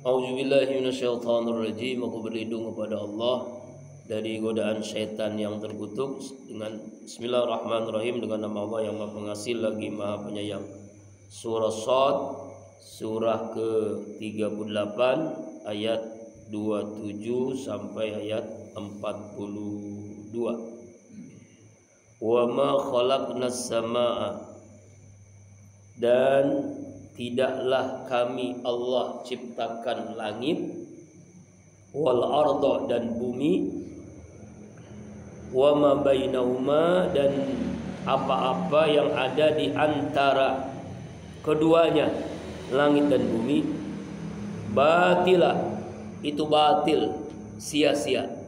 A'udzubillahi minasyaitonirrajim. Aku berlindung kepada Allah dari godaan syaitan yang terkutuk dengan Bismillahirrahmanirrahim, dengan nama Allah yang Maha Pengasih lagi Maha Penyayang. Surah Shad, surah ke-38 ayat 27 sampai ayat 42. Wa ma khalaqnas samaa, dan tidaklah kami Allah ciptakan langit, wal arda, dan bumi, wa ma bainahuma, dan apa-apa yang ada di antara keduanya, langit dan bumi, batila, itu batil, sia-sia.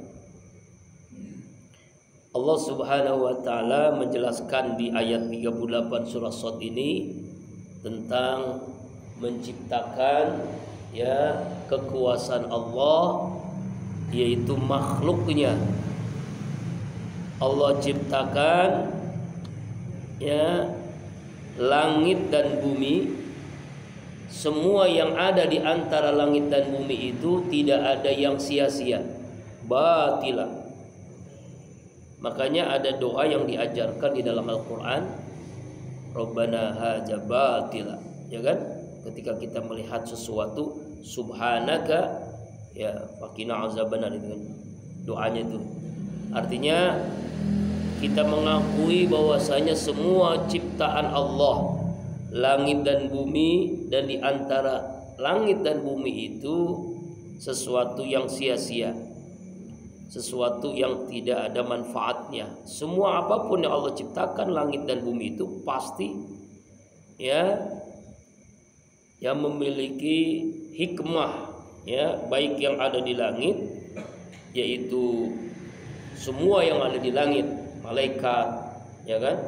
Allah Subhanahu wa taala menjelaskan di ayat 38 surah Shad ini tentang menciptakan kekuasaan Allah, yaitu makhluknya. Allah ciptakan langit dan bumi. Semua yang ada di antara langit dan bumi itu tidak ada yang sia-sia, batila. Makanya ada doa yang diajarkan di dalam Al-Quran, Rabbana haja batila, ya kan? Ketika kita melihat sesuatu, subhanaka faqina azabannar, itu kan doanya itu. Artinya kita mengakui bahwasanya semua ciptaan Allah, langit dan bumi, dan di antara langit dan bumi itu sesuatu yang sia-sia, sesuatu yang tidak ada manfaatnya. Semua apapun yang Allah ciptakan, langit dan bumi itu pasti yang memiliki hikmah, baik yang ada di langit, yaitu semua yang ada di langit, malaikat, ya kan?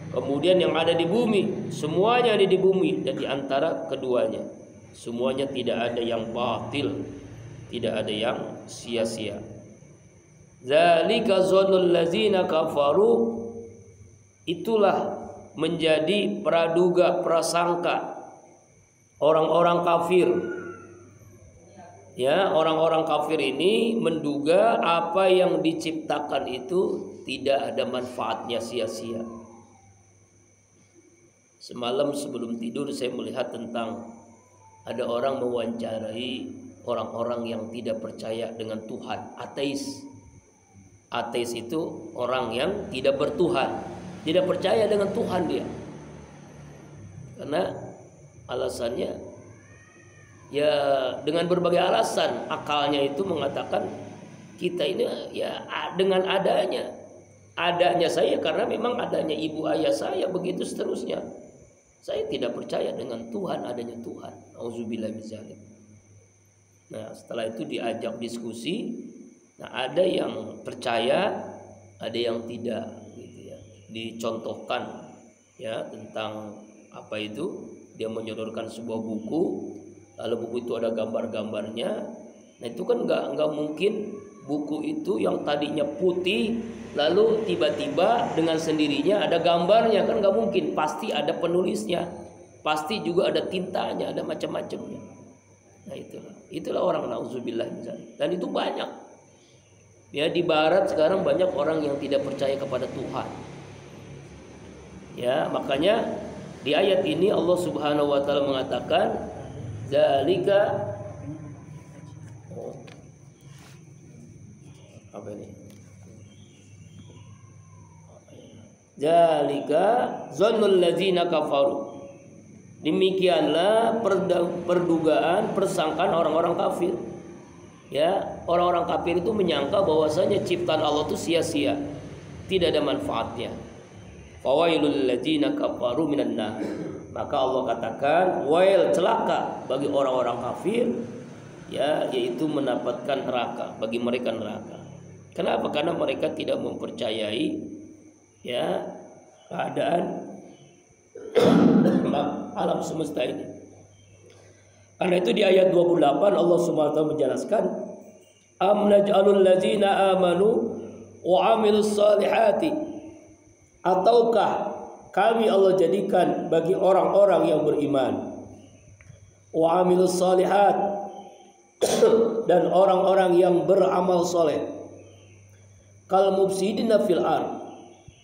Kemudian yang ada di bumi, semuanya ada di bumi, dan di antara keduanya semuanya tidak ada yang batil, tidak ada yang sia-sia. Zalika zannul ladzina kafaru, itulah menjadi praduga, prasangka orang-orang kafir. Orang-orang kafir ini menduga apa yang diciptakan itu tidak ada manfaatnya, sia-sia. Semalam sebelum tidur saya melihat tentang ada orang mewawancarai orang-orang yang tidak percaya dengan Tuhan, ateis. Ateis itu orang yang tidak bertuhan, tidak percaya dengan Tuhan dia. Karena alasannya dengan berbagai alasan, akalnya itu mengatakan kita ini dengan adanya saya, karena memang adanya ibu ayah saya, begitu seterusnya. Saya tidak percaya dengan Tuhan, adanya Tuhan. Auzubillahi min dzalik. Nah, setelah itu diajak diskusi. Nah, ada yang percaya, ada yang tidak, gitu ya. Dicontohkan tentang apa itu, dia menyodorkan sebuah buku, lalu buku itu ada gambar-gambarnya. Nah, itu kan nggak mungkin buku itu yang tadinya putih lalu tiba-tiba dengan sendirinya ada gambarnya, kan nggak mungkin. Pasti ada penulisnya, pasti juga ada tintanya, ada macam-macamnya. Nah, itulah orang, nauzubillah min dzalik. Dan itu banyak. Di barat sekarang banyak orang yang tidak percaya kepada Tuhan. Makanya di ayat ini Allah Subhanahu wa taala mengatakan zalika zalika zannul ladzina kafaru. Demikianlah perdugaan, persangkaan orang-orang kafir. Orang-orang kafir itu menyangka bahwasanya ciptaan Allah itu sia-sia, tidak ada manfaatnya. Fawailul ladzina kafaru minan nar. Maka Allah katakan wail, celaka bagi orang-orang kafir, yaitu mendapatkan neraka, bagi mereka neraka. Kenapa? Karena mereka tidak mempercayai keadaan alam semesta ini. Karena itu di ayat 28 Allah Subhanahu wa taala menjelaskan, am naj'alul ladzina amanu wa 'amilus solihati, ataukah kami Allah jadikan bagi orang-orang yang beriman wa 'amilus solihat, dan orang-orang yang beramal soleh. Kal mufsidina fil ard,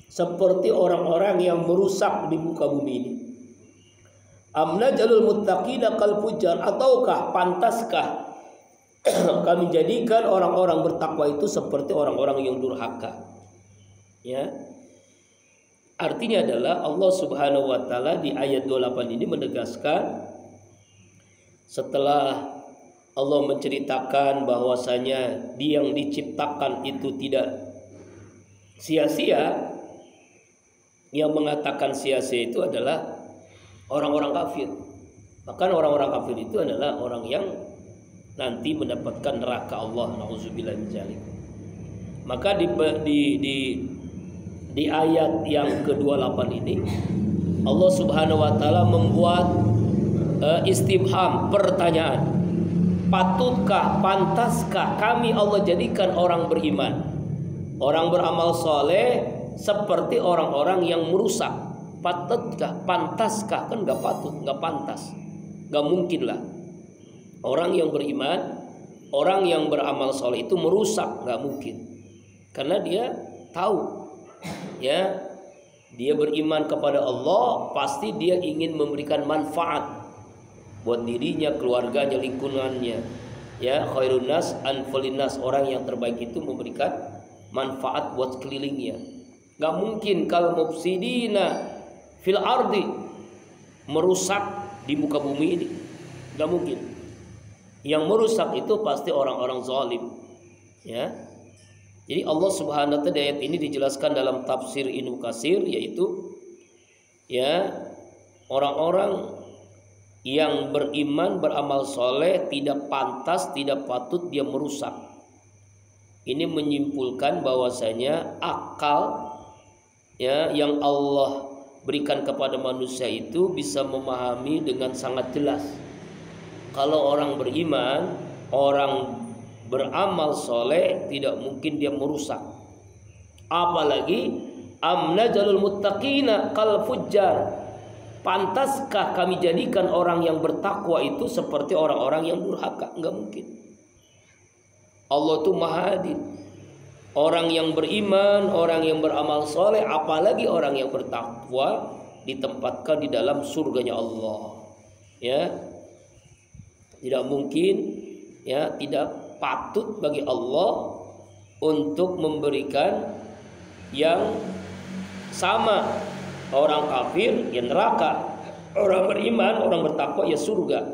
seperti orang-orang yang merusak di muka bumi ini. Am najalul muttaqina kal fujjar, ataukah pantaskah kami jadikan orang-orang bertakwa itu seperti orang-orang yang durhaka? Ya. Artinya adalah Allah Subhanahu wa taala di ayat 28 ini menegaskan, setelah Allah menceritakan bahwasanya Dia yang diciptakan itu tidak sia-sia, yang mengatakan sia-sia itu adalah orang-orang kafir. Bahkan orang-orang kafir itu adalah orang yang nanti mendapatkan neraka Allah, nauzubillah min dzalik. Maka di ayat yang ke-28 ini Allah Subhanahu wa taala membuat istifham, pertanyaan. Patutkah, pantaskah kami Allah jadikan orang beriman, orang beramal soleh seperti orang-orang yang merusak? Patutkah, pantaskah? Kan gak patut, gak pantas, gak mungkin lah orang yang beriman, orang yang beramal soleh itu merusak, gak mungkin. Karena dia tahu, ya, dia beriman kepada Allah, pasti dia ingin memberikan manfaat buat dirinya, keluarganya, lingkungannya. Ya, khairun nas anfalun nas, orang yang terbaik itu memberikan manfaat buat sekelilingnya. Gak mungkin kal mufsidina fil ardi, merusak di muka bumi ini. Gak mungkin. Yang merusak itu pasti orang-orang zalim. Ya. Jadi Allah Subhanahu wa taala ayat ini dijelaskan dalam tafsir Ibnu Katsir, yaitu ya, orang-orang yang beriman, beramal soleh tidak pantas, tidak patut dia merusak. Ini menyimpulkan bahwasanya akal, ya, yang Allah berikan kepada manusia itu bisa memahami dengan sangat jelas. Kalau orang beriman, orang beramal soleh, tidak mungkin dia merusak. Apalagi amnajalul muttaqina kal fujjar, pantaskah kami jadikan orang yang bertakwa itu seperti orang-orang yang durhaka? Enggak mungkin. Allah itu maha adil. Orang yang beriman, orang yang beramal soleh, apalagi orang yang bertakwa, ditempatkan di dalam surganya Allah. Ya, tidak mungkin, ya, tidak patut bagi Allah untuk memberikan yang sama. Orang kafir ya neraka, orang beriman, orang bertakwa ya surga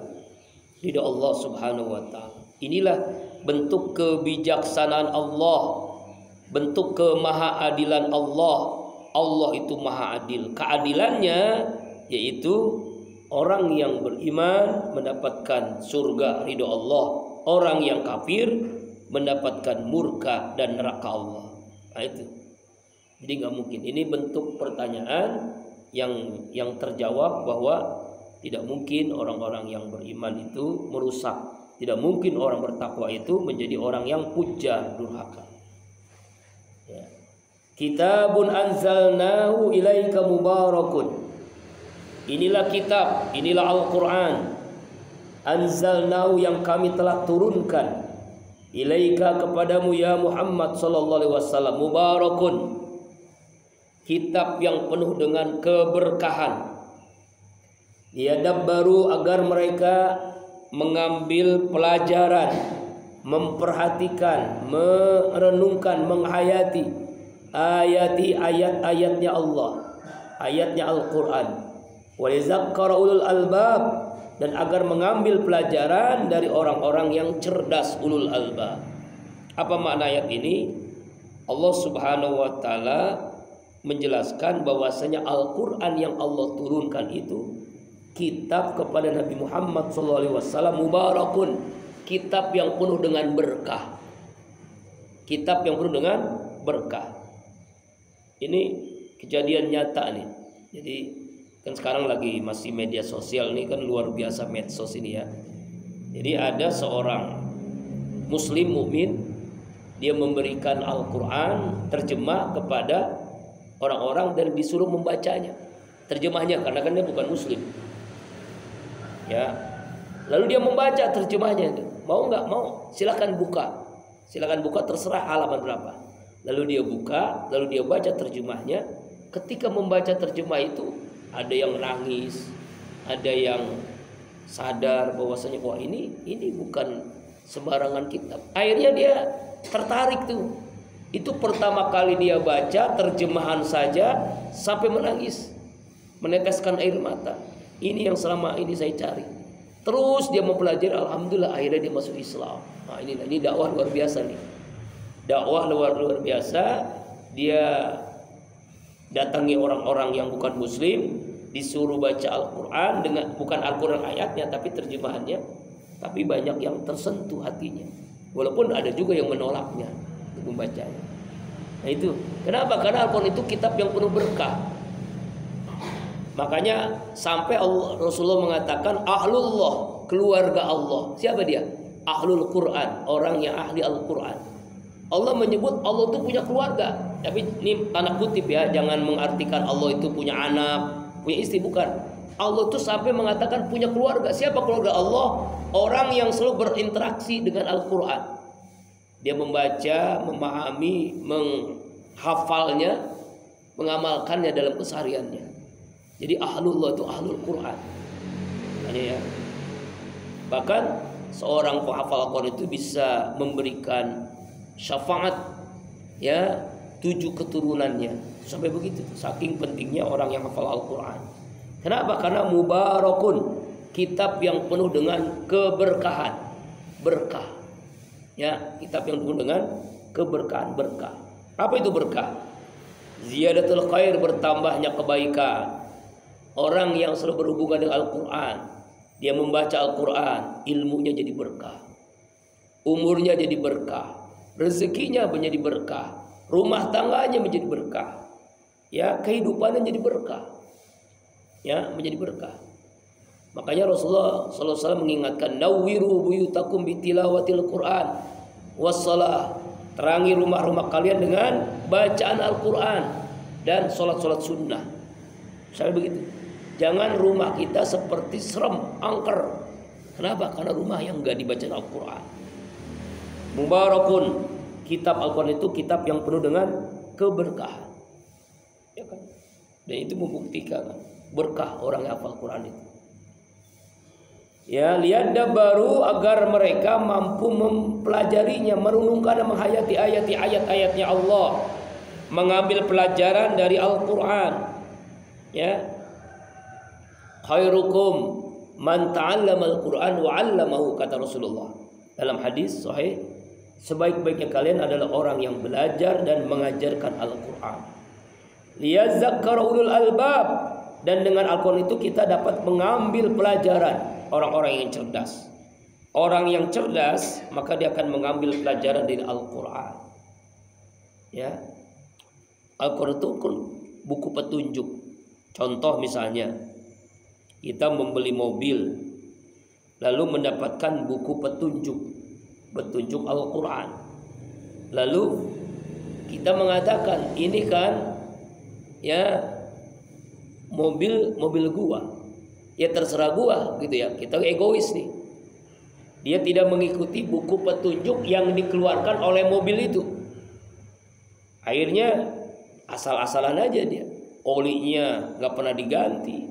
ridha Allah Subhanahu wa taala. Inilah bentuk kebijaksanaan Allah, bentuk kemahaadilan Allah. Allah itu maha adil. Keadilannya yaitu orang yang beriman mendapatkan surga ridha Allah, orang yang kafir mendapatkan murka dan neraka Allah. Nah, itu. Jadi nggak mungkin. Ini bentuk pertanyaan yang terjawab bahwa tidak mungkin orang-orang yang beriman itu merusak. Tidak mungkin orang bertakwa itu menjadi orang yang puja durhaka. Ya. Kitabun anzalnahu ilaika mubarakun. Inilah kitab, inilah Al-Quran. Anzalnahu, yang kami telah turunkan, ilaika, kepadamu ya Muhammad sallallahu alaihi wasallam, mubarakun, kitab yang penuh dengan keberkahan. Liyadabbaru, agar mereka mengambil pelajaran, memperhatikan, merenungkan, menghayati ayat-ayatnya Allah, ayatnya Al-Quran. Walizakkara ulul albab, dan agar mengambil pelajaran dari orang-orang yang cerdas, ulul albab. Apa makna ayat ini? Allah Subhanahu wa taala menjelaskan bahwasanya Al-Quran yang Allah turunkan itu kitab kepada Nabi Muhammad SAW, mubarakun, kitab yang penuh dengan berkah, kitab yang penuh dengan berkah. Ini kejadian nyata nih. Jadi kan sekarang lagi masih media sosial nih, kan luar biasa medsos ini ya. Jadi ada seorang muslim mukmin, dia memberikan Al-Quran terjemah kepada orang-orang dan disuruh membacanya, terjemahnya, karena kan dia bukan muslim. Ya, Lalu dia membaca terjemahnya itu. Mau nggak? Mau. Silakan buka. Silakan buka, terserah halaman berapa. Lalu dia buka, lalu dia baca terjemahnya. Ketika membaca terjemah itu, ada yang nangis, ada yang sadar bahwasanya wah ini bukan sembarangan kitab. Akhirnya dia tertarik tuh. Itu pertama kali dia baca terjemahan saja sampai menangis, meneteskan air mata. Ini yang selama ini saya cari. Terus dia mempelajari, alhamdulillah akhirnya dia masuk Islam. Nah, ini dakwah luar biasa nih. Dakwah luar biasa. Dia datangi orang-orang yang bukan muslim, disuruh baca Al-Quran dengan bukan Al-Quran ayatnya tapi terjemahannya. Tapi banyak yang tersentuh hatinya. Walaupun ada juga yang menolaknya untuk membacanya. Nah itu. Kenapa? Karena Al-Quran itu kitab yang penuh berkah. Makanya sampai Rasulullah mengatakan ahlullah, keluarga Allah. Siapa dia? Ahlul Quran, orang yang ahli Al-Quran. Allah menyebut Allah itu punya keluarga. Tapi ini tanda kutip ya, jangan mengartikan Allah itu punya anak, punya istri, bukan. Allah itu sampai mengatakan punya keluarga. Siapa keluarga Allah? Orang yang selalu berinteraksi dengan Al-Quran. Dia membaca, memahami, menghafalnya, mengamalkannya dalam kesehariannya. Jadi ahlullah itu ahlul Quran. Ya. Bahkan seorang penghafal Al-Quran itu bisa memberikan syafaat ya 7 keturunannya. Sampai begitu. Saking pentingnya orang yang hafal Al-Quran. Kenapa? Karena mubarakun, kitab yang penuh dengan keberkahan, berkah. Ya, kitab yang penuh dengan keberkahan, berkah. Apa itu berkah? Ziyadatul khair, bertambahnya kebaikan. Orang yang selalu berhubungan dengan Al-Quran, dia membaca Al-Quran, ilmunya jadi berkah, umurnya jadi berkah, rezekinya menjadi berkah, rumah tangganya menjadi berkah, ya kehidupannya menjadi berkah, ya menjadi berkah. Makanya Rasulullah SAW mengingatkan, nawwiru buyutakum bitilawatil Quran wassalah, terangi rumah-rumah kalian dengan bacaan Al-Quran dan sholat-sholat sunnah. Sampai begitu. Jangan rumah kita seperti serem, angker. Kenapa? Karena rumah yang enggak dibaca Al-Quran. Mubarakun, kitab Al-Quran itu kitab yang penuh dengan keberkahan. Ya kan? Dan itu membuktikan berkah orang yang hafal Quran itu. Ya, liyadabbaru, agar mereka mampu mempelajarinya, merenungkan dan menghayati ayat-ayatnya Allah, mengambil pelajaran dari Al-Quran. Ya, khairukum man ta'allama al-Quran wa 'allamahu, kata Rasulullah dalam hadis sahih, sebaik-baiknya kalian adalah orang yang belajar dan mengajarkan Al-Quran. Liyazakkara ulul albab, dan dengan Al-Quran itu kita dapat mengambil pelajaran, orang-orang yang cerdas. Orang yang cerdas maka dia akan mengambil pelajaran dari Al-Quran. Ya, Al-Quran itu buku petunjuk. Contoh misalnya, kita membeli mobil, lalu mendapatkan buku petunjuk Al-Quran. Lalu kita mengatakan, ini kan ya mobil gua, ya terserah gua gitu ya. Kita egois nih. Dia tidak mengikuti buku petunjuk yang dikeluarkan oleh mobil itu. Akhirnya asal-asalan aja dia. Olinya nggak pernah diganti,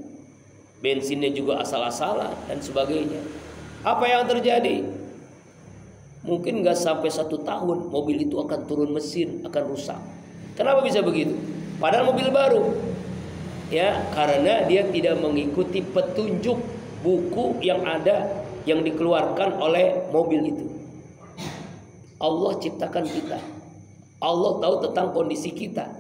bensinnya juga asal-asalan dan sebagainya. Apa yang terjadi? Mungkin nggak sampai 1 tahun mobil itu akan turun mesin, akan rusak. Kenapa bisa begitu? Padahal mobil baru. Ya, karena dia tidak mengikuti petunjuk buku yang ada, yang dikeluarkan oleh mobil itu. Allah ciptakan kita. Allah tahu tentang kondisi kita.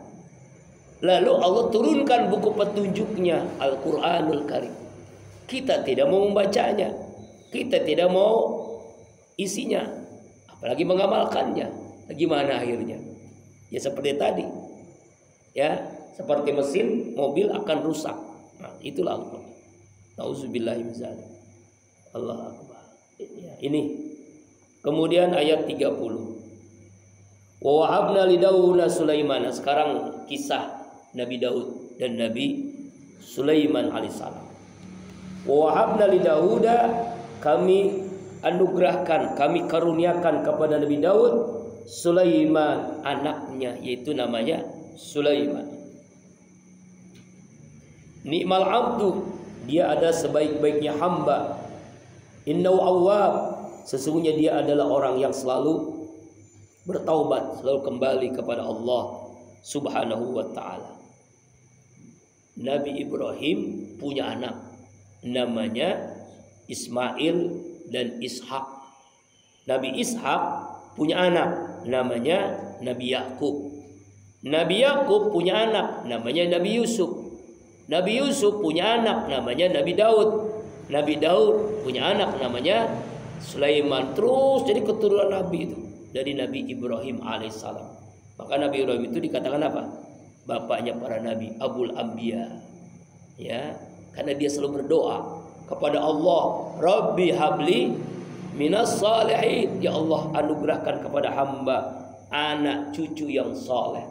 Lalu Allah turunkan buku petunjuknya, Al-Quranul Karim. Kita tidak mau membacanya, kita tidak mau isinya, apalagi mengamalkannya. Gimana akhirnya? Ya seperti tadi, ya seperti mesin mobil akan rusak. Nah, itulah Al-Quran. Nauzubillahi min dzalik. Allah Akbar. Ya, ini. Kemudian ayat 30. Wa wahabna li Dawuda Sulaiman. Sekarang kisah Nabi Daud dan Nabi Sulaiman alaihissalam. Wa wahabna li Dawuda, kami anugerahkan, kami karuniakan kepada Nabi Daud Sulaiman, anaknya, yaitu namanya Sulaiman. Ni'mal abdu, dia ada sebaik-baiknya hamba. Innahu awwab, sesungguhnya dia adalah orang yang selalu bertaubat, selalu kembali kepada Allah Subhanahu wa ta'ala. Nabi Ibrahim punya anak namanya Ismail dan Ishak. Nabi Ishak punya anak namanya Nabi Yakub. Nabi Yakub punya anak namanya Nabi Yusuf. Nabi Yusuf punya anak namanya Nabi Daud. Nabi Daud punya anak namanya Sulaiman. Terus jadi keturunan Nabi itu dari Nabi Ibrahim alaihissalam. Maka Nabi Ibrahim itu dikatakan apa? Bapaknya para nabi, Abul Anbiya. Ya, karena dia selalu berdoa kepada Allah, Rabbi habli minas salihin, ya Allah anugerahkan kepada hamba anak cucu yang saleh.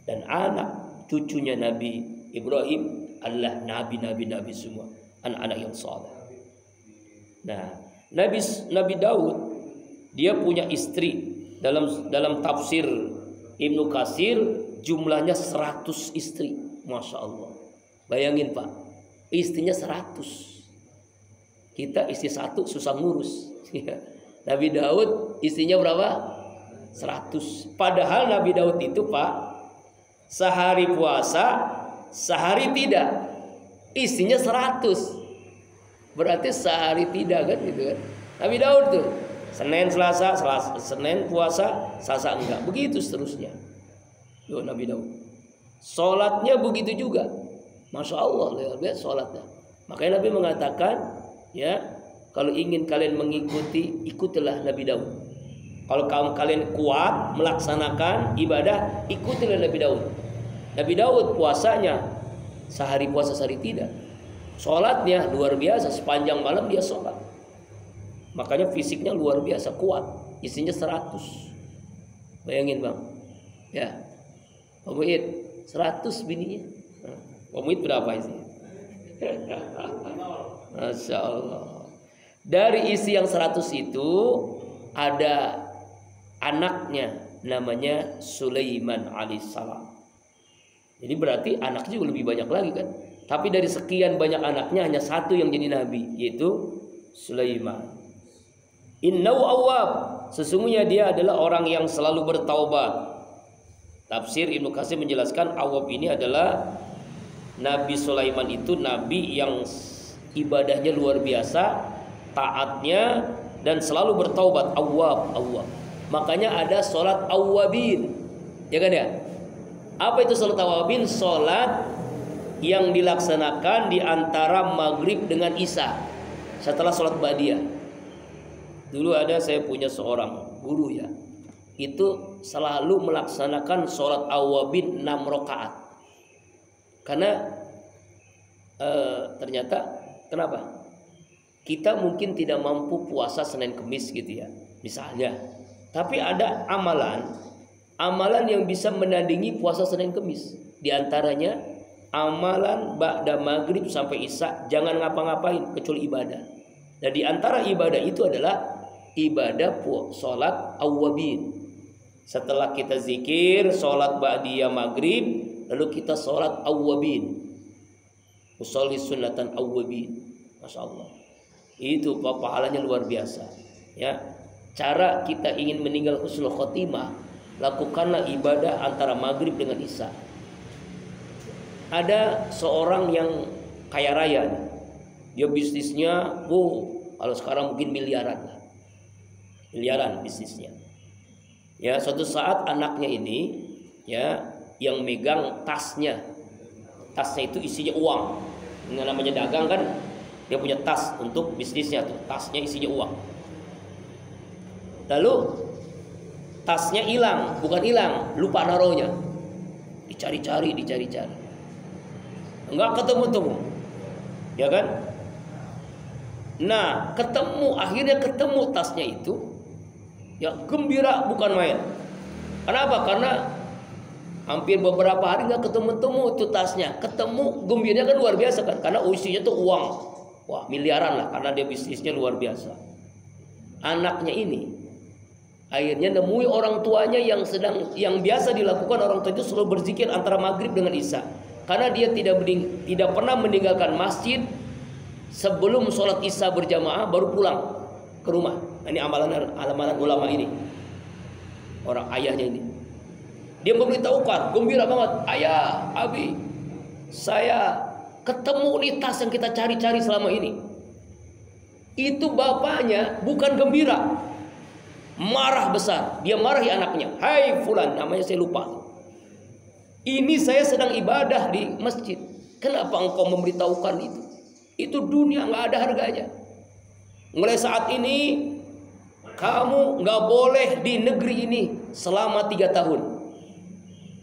Dan anak cucunya Nabi Ibrahim adalah nabi-nabi semua, anak-anak yang saleh. Nah, Nabi Daud dia punya istri, dalam tafsir Ibnu Katsir jumlahnya 100 istri. Masya Allah. Bayangin Pak, istrinya 100. Kita istri satu susah ngurus. Nabi Daud istrinya berapa? 100. Padahal Nabi Daud itu Pak, sehari puasa, sehari tidak. Istrinya 100. Berarti sehari tidak kan gitu kan. Nabi Daud tuh Senin Selasa, Senin puasa, Selasa enggak. Begitu seterusnya. Yo Nabi Daud. Salatnya begitu juga. Masya Allah, lihat salatnya. Makanya Nabi mengatakan, ya, kalau ingin kalian mengikuti, ikutilah Nabi Daud. Kalau kalian kuat melaksanakan ibadah, ikutilah Nabi Daud. Nabi Daud puasanya sehari puasa, sehari tidak. Salatnya luar biasa, sepanjang malam dia salat. Makanya fisiknya luar biasa kuat. Isinya 100. Bayangin Bang. Ya. Pak Muid 100 bininya. Pak Muid berapa isinya? Masya Allah. Dari isi yang 100 itu ada anaknya namanya Sulaiman alaihissalam. Jadi berarti anaknya juga lebih banyak lagi kan. Tapi dari sekian banyak anaknya hanya satu yang jadi nabi, yaitu Sulaiman. Innahu awwab, sesungguhnya dia adalah orang yang selalu bertaubat. Tafsir Ibnu Katsir menjelaskan awwab ini adalah Nabi Sulaiman itu nabi yang ibadahnya luar biasa, taatnya dan selalu bertaubat. Awwab. Makanya ada sholat awwabin, ya kan ya? Apa itu sholat awwabin? Sholat yang dilaksanakan di antara maghrib dengan isya setelah sholat badiah. Dulu ada saya punya seorang guru ya, itu selalu melaksanakan sholat awwabin 6 rakaat. Karena ternyata kenapa? Kita mungkin tidak mampu puasa Senin Kemis gitu ya, misalnya. Tapi ada amalan yang bisa menandingi puasa Senin Kemis. Di antaranya amalan ba'da maghrib sampai isya jangan ngapa-ngapain kecuali ibadah. Dan di antara ibadah itu adalah ibadah sholat awwabin. Setelah kita zikir sholat ba'diyah maghrib, lalu kita sholat awwabin, usolli sunnatan awwabin. Masya Allah, itu pahalanya luar biasa ya. Cara kita ingin meninggal husnul khotimah, lakukanlah ibadah antara maghrib dengan isya. Ada seorang yang kaya raya, dia bisnisnya kalau sekarang mungkin miliaran bisnisnya. Ya, suatu saat anaknya ini ya yang megang tasnya itu isinya uang. Ini namanya dagang kan, dia punya tas untuk bisnisnya tuh, tasnya isinya uang. Lalu tasnya hilang, lupa naruhnya. Dicari-cari. Enggak ketemu. Ya kan? Nah, akhirnya ketemu tasnya itu. Ya gembira bukan main. Kenapa? Karena hampir beberapa hari nggak ketemu itu tasnya. Ketemu gembiranya kan luar biasa kan, karena isinya tuh uang. Wah, miliaran lah karena dia bisnisnya luar biasa. Anaknya ini akhirnya nemui orang tuanya yang biasa dilakukan orang tua itu selalu berzikir antara maghrib dengan isya. Karena dia tidak pernah meninggalkan masjid sebelum sholat isya berjamaah baru pulang ke rumah. Ini amalan ulama ini. Orang ayahnya ini. Dia memberitahukan, gembira banget, ayah, abi, saya ketemu nih tas yang kita cari-cari selama ini. Itu bapaknya bukan gembira, marah besar. Dia marahi anaknya. Hai fulan, namanya saya lupa. Ini saya sedang ibadah di masjid. Kenapa engkau memberitahukan itu? Itu dunia nggak ada harganya. Mulai saat ini kamu nggak boleh di negeri ini selama 3 tahun.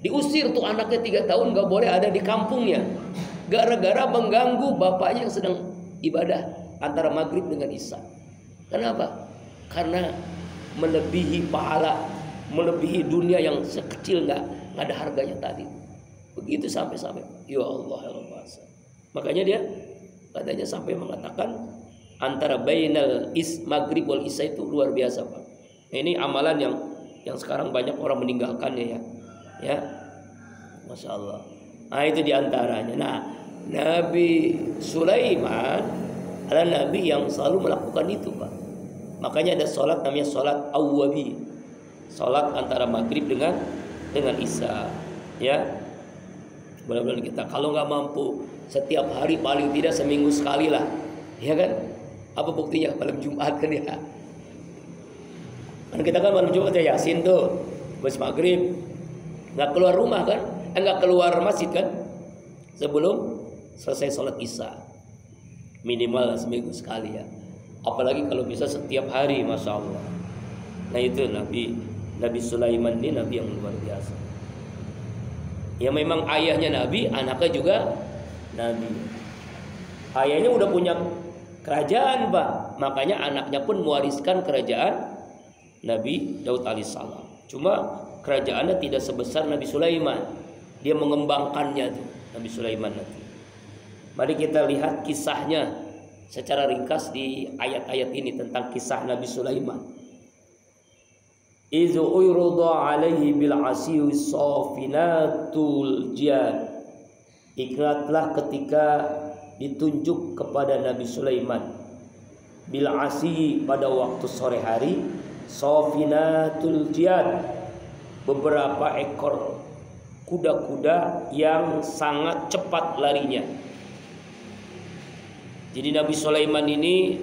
Diusir tuh anaknya 3 tahun nggak boleh ada di kampungnya. Gara-gara mengganggu bapaknya yang sedang ibadah antara maghrib dengan isya. Kenapa? Karena melebihi pahala, melebihi dunia yang sekecil nggak ada harganya tadi. Begitu sampai ya Allah ya Allah. Makanya dia katanya sampai mengatakan antara bainal maghrib wal isya itu luar biasa, Pak. Ini amalan yang sekarang banyak orang meninggalkannya ya, masya Allah. Nah itu diantaranya. Nah Nabi Sulaiman adalah nabi yang selalu melakukan itu, Pak. Makanya ada sholat namanya sholat awwabi, sholat antara maghrib dengan isya, ya. Benar-benar kita kalau nggak mampu setiap hari paling tidak seminggu sekali lah, ya kan? Apa buktinya? Malam Jumat kan ya. Kan kita kan malam Jumat ya Yasin tuh, habis maghrib nggak keluar rumah kan? Nggak keluar masjid kan? Sebelum selesai sholat isya, minimal seminggu sekali ya. Apalagi kalau bisa setiap hari, masya Allah. Nah itu Nabi Sulaiman ini nabi yang luar biasa. Ya memang ayahnya nabi, anaknya juga nabi. Ayahnya udah punya kerajaan, Pak. Makanya anaknya pun mewariskan kerajaan Nabi Daud alaihissalam. Cuma kerajaannya tidak sebesar Nabi Sulaiman. Dia mengembangkannya tuh, Nabi Sulaiman nanti. Mari kita lihat kisahnya secara ringkas di ayat-ayat ini tentang kisah Nabi Sulaiman. Izu uyrudha alaihi bil asiyi safinatul jiyad. Ingatlah ketika ditunjuk kepada Nabi Sulaiman bil asiyi pada waktu sore hari, safinatul jiyad, beberapa ekor kuda-kuda yang sangat cepat larinya. Jadi Nabi Sulaiman ini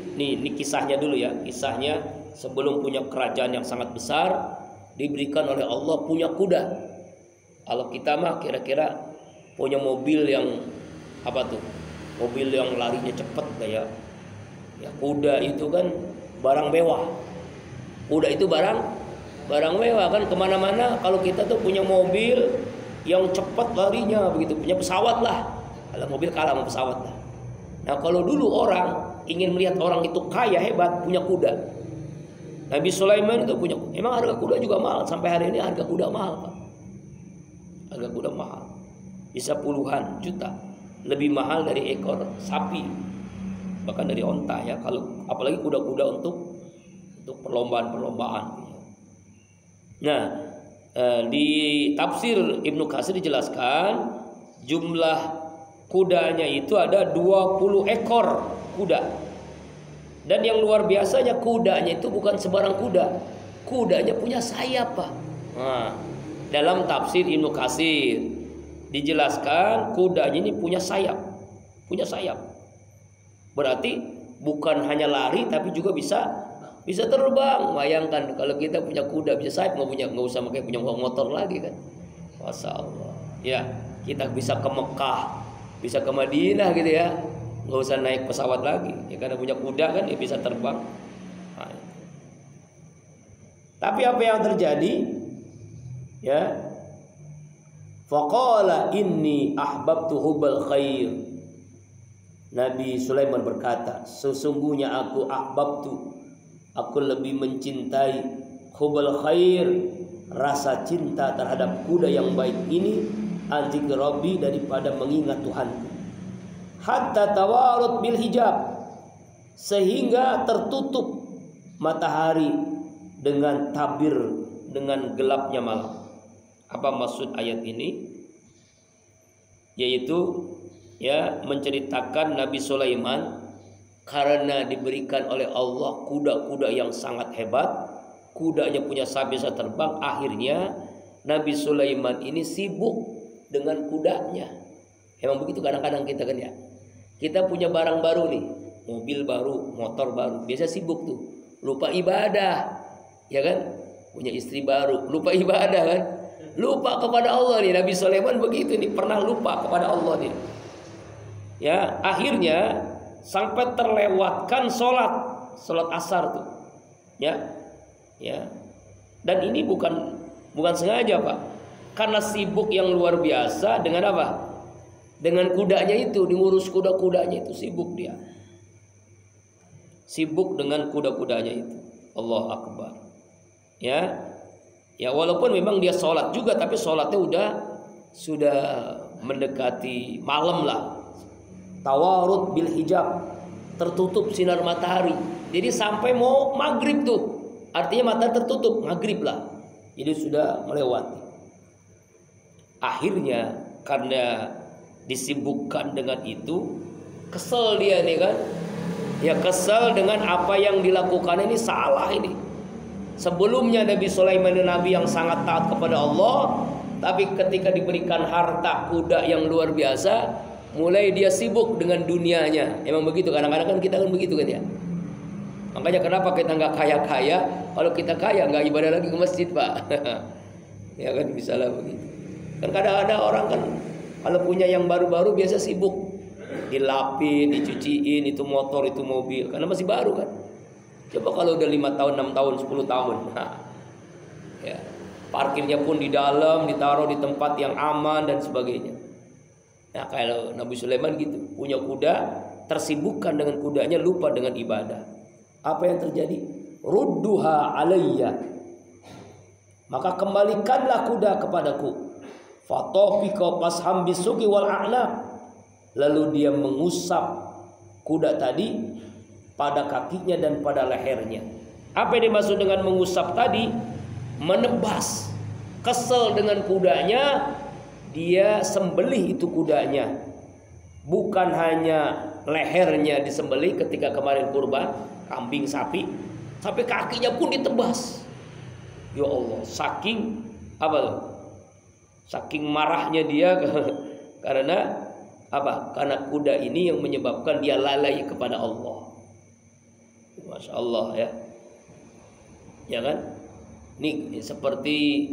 kisahnya dulu ya. Kisahnya sebelum punya kerajaan yang sangat besar, diberikan oleh Allah punya kuda. Kalau kita mah kira-kira punya mobil yang apa tuh? Mobil yang larinya cepat kayak ya, kuda itu kan barang mewah. Kuda itu barang mewah kan, kemana-mana. Kalau kita tuh punya mobil yang cepat larinya begitu, punya pesawat lah. Kalau mobil kalah sama pesawat lah. Nah kalau dulu orang ingin melihat orang itu kaya hebat, punya kuda. Nabi Sulaiman itu punya. Memang harga kuda juga mahal. Sampai hari ini harga kuda mahal, Pak. Harga kuda mahal, bisa puluhan juta. Lebih mahal dari ekor sapi, bahkan dari onta ya. Kalau apalagi kuda-kuda untuk perlombaan. Nah di tafsir Ibnu Katsir dijelaskan jumlah kudanya itu ada 20 ekor kuda. Dan yang luar biasanya kudanya itu bukan sebarang kuda. Kudanya punya sayap, Pak. Nah, dalam tafsir Ibnu Katsir dijelaskan kudanya ini punya sayap. Punya sayap. Berarti bukan hanya lari tapi juga bisa terbang. Bayangkan kalau kita punya kuda bisa sayap, nggak usah punya motor lagi kan. Masya Allah. Ya, kita bisa ke Mekah, bisa ke Madinah gitu ya, nggak usah naik pesawat lagi ya, karena punya kuda kan dia bisa terbang. Nah, tapi apa yang terjadi ya, faqala inni ahbabtu hubbal khair. Nabi Sulaiman berkata, sesungguhnya aku lebih mencintai hubbal khair, rasa cinta terhadap kuda yang baik ini, anzikir Rabbi, daripada mengingat Tuhanku. Hatta tawarut bil hijab, sehingga tertutup matahari dengan tabir, dengan gelapnya malam. Apa maksud ayat ini? Yaitu ya menceritakan Nabi Sulaiman karena diberikan oleh Allah kuda-kuda yang sangat hebat, kudanya punya sayap bisa terbang, akhirnya Nabi Sulaiman ini sibuk dengan kudanya. Emang begitu kadang-kadang kita kan ya. Kita punya barang baru nih, mobil baru, motor baru, biasa sibuk tuh, lupa ibadah, ya kan? Punya istri baru, lupa ibadah kan? Lupa kepada Allah nih. Nabi Sulaiman begitu nih, pernah lupa kepada Allah nih. Ya, akhirnya sampai terlewatkan sholat asar tuh. Ya. Dan ini bukan sengaja, Pak. Karena sibuk yang luar biasa dengan apa? Dengan kudanya itu, diurus kuda-kudanya itu, sibuk dia. Sibuk dengan kuda-kudanya itu. Allah Akbar. Ya walaupun memang dia sholat juga, tapi sholatnya sudah mendekati malam lah. Tawarud bil hijab, tertutup sinar matahari. Jadi sampai mau maghrib tuh, artinya matahari tertutup, maghrib lah. Jadi sudah melewati. Akhirnya karena disibukkan dengan itu, kesel dia nih kan. Ya kesel dengan apa yang dilakukan ini, salah ini. Sebelumnya Nabi Sulaiman Nabi yang sangat taat kepada Allah, tapi ketika diberikan harta kuda yang luar biasa, mulai dia sibuk dengan dunianya. Emang begitu, kadang-kadang kan kita kan begitu kan ya. Makanya kenapa kita nggak kaya-kaya? Kalau kita kaya nggak ibadah lagi ke masjid, Pak. Ya kan, bisa lah begitu. Kan kadang-kadang orang kan kalau punya yang baru-baru biasa sibuk dilapin, dicuciin, itu motor, itu mobil, karena masih baru kan. Coba kalau udah 5 tahun, 6 tahun, 10 tahun, nah, ya, parkirnya pun di dalam, ditaruh di tempat yang aman dan sebagainya. Nah, kalau Nabi Sulaiman gitu, punya kuda, tersibukkan dengan kudanya, lupa dengan ibadah. Apa yang terjadi? Rudduha alayya, maka kembalikanlah kuda kepadaku. Fatofika pasham bisuki wal a'naq, lalu dia mengusap kuda tadi pada kakinya dan pada lehernya. Apa yang dimaksud dengan mengusap tadi? Menebas. Kesel dengan kudanya, dia sembelih itu kudanya. Bukan hanya lehernya disembelih ketika kemarin kurban, kambing, sapi, sampai kakinya pun ditebas. Ya Allah, saking apa? Saking marahnya dia karena apa? Karena kuda ini yang menyebabkan dia lalai kepada Allah. Masya Allah ya. Ya kan? Ini seperti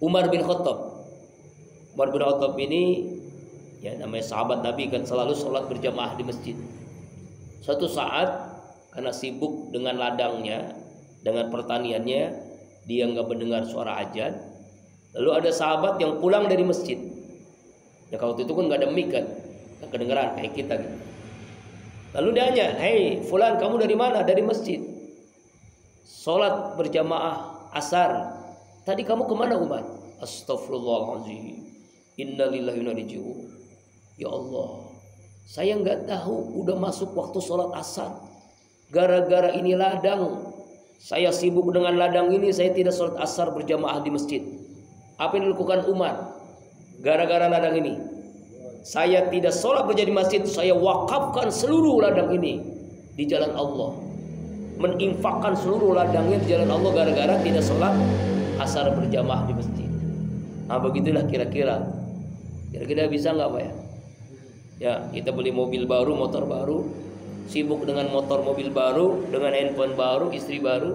Umar bin Khattab. Umar bin Khattab ini ya namanya sahabat Nabi kan, selalu sholat berjamaah di masjid. Suatu saat karena sibuk dengan ladangnya, dengan pertaniannya, dia nggak mendengar suara azan. Lalu ada sahabat yang pulang dari masjid. Ya kalau itu kan nggak ada mic kan, nggak kedengeran kayak kita gitu. Lalu dia nanya, "Hei fulan, kamu dari mana?" "Dari masjid. Sholat berjamaah asar. Tadi kamu kemana Umar?" "Astagfirullahaladzim. Innalillahi wa inna ilaihi raji'un." "Ya Allah, saya nggak tahu udah masuk waktu sholat asar. Gara-gara ini ladang, saya sibuk dengan ladang ini, saya tidak sholat asar berjamaah di masjid." Apa yang dilakukan Umar? Gara-gara ladang ini, saya tidak sholat berjamaah di masjid, saya wakafkan seluruh ladang ini di jalan Allah. Menginfakkan seluruh ladangnya di jalan Allah gara-gara tidak sholat asar berjamaah di masjid. Nah begitulah kira-kira. Kira-kira bisa nggak Pak ya? Ya kita beli mobil baru, motor baru, sibuk dengan motor mobil baru, dengan handphone baru, istri baru.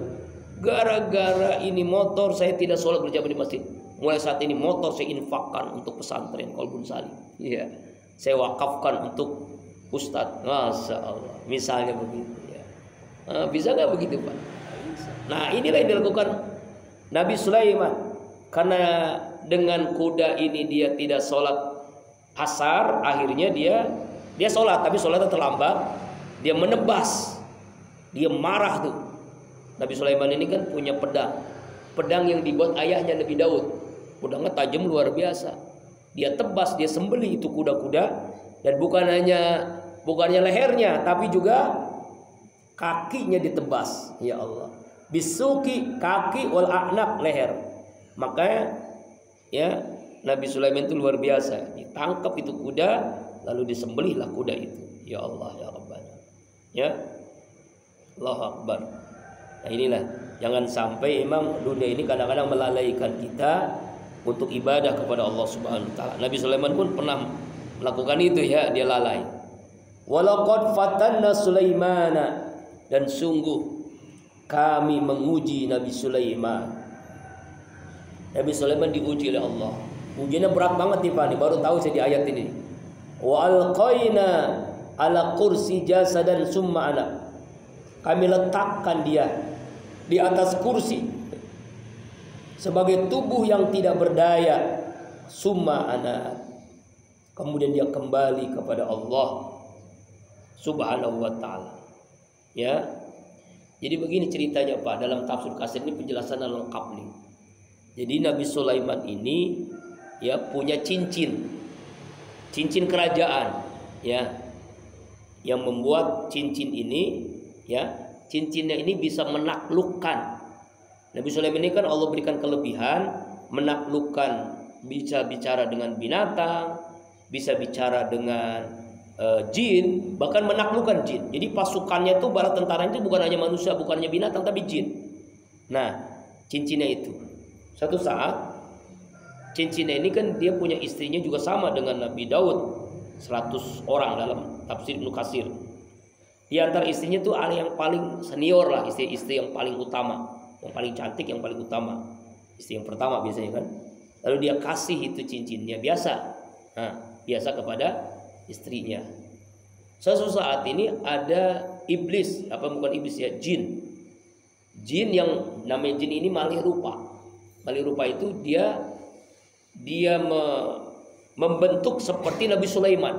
Gara-gara ini motor saya tidak sholat berjamaah di masjid. Mulai saat ini motor saya infakkan untuk pesantren Qalbun Salim. Iya, saya wakafkan untuk ustadz. Masya Allah. Misalnya begitu ya. Nah, bisa nggak begitu Pak? Nah inilah yang dilakukan Nabi Sulaiman. Karena dengan kuda ini dia tidak sholat asar, akhirnya dia sholat, tapi sholatnya terlambat. Dia menebas, dia marah tuh. Nabi Sulaiman ini kan punya pedang yang dibuat ayahnya Nabi Daud. Pedangnya tajam luar biasa. Dia tebas, dia sembelih itu kuda-kuda, dan bukannya lehernya, tapi juga kakinya ditebas, ya Allah. Bisuki, kaki, wal a'naq, leher. Makanya ya Nabi Sulaiman itu luar biasa. Ditangkap itu kuda, lalu disembelihlah kuda itu. Ya Allah, ya Rabbana. Ya, Allahu Akbar. Nah inilah, jangan sampai memang dunia ini kadang-kadang melalaikan kita untuk ibadah kepada Allah Subhanahu wa taala. Nabi Sulaiman pun pernah melakukan itu ya, dia lalai. Walaqad fatanna Sulaimana, dan sungguh kami menguji Nabi Sulaiman. Nabi Sulaiman diuji oleh Allah. Ujiannya berat banget nih Pak, nih baru tahu saya di ayat ini. Wa alqaina ala kursi jasadan summa ana. Kami letakkan dia di atas kursi sebagai tubuh yang tidak berdaya. Summa ana. Kemudian dia kembali kepada Allah Subhanahu wa taala. Ya. Jadi begini ceritanya Pak, dalam tafsir Katsir ini penjelasan lengkap nih. Jadi Nabi Sulaiman ini ya punya cincin kerajaan ya, yang membuat cincin ini ya, cincinnya ini bisa menaklukkan. Nabi Sulaiman ini kan Allah berikan kelebihan menaklukkan, bisa bicara dengan binatang, bisa bicara dengan jin, bahkan menaklukkan jin. Jadi pasukannya itu, bala tentara itu bukan hanya manusia, bukan hanya binatang, tapi jin. Nah, cincinnya itu satu saat, cincinnya ini kan dia punya istrinya juga sama dengan Nabi Daud, 100 orang dalam tafsir Ibnu Katsir. Di antara istrinya itu ada yang paling senior lah, istri yang paling utama, yang paling cantik, yang paling utama, istri yang pertama biasanya kan. Lalu dia kasih itu cincinnya biasa, biasa kepada istrinya. Suatu saat ini ada iblis, bukan iblis ya, jin yang namanya jin ini malih rupa. Malih rupa itu dia membentuk seperti Nabi Sulaiman.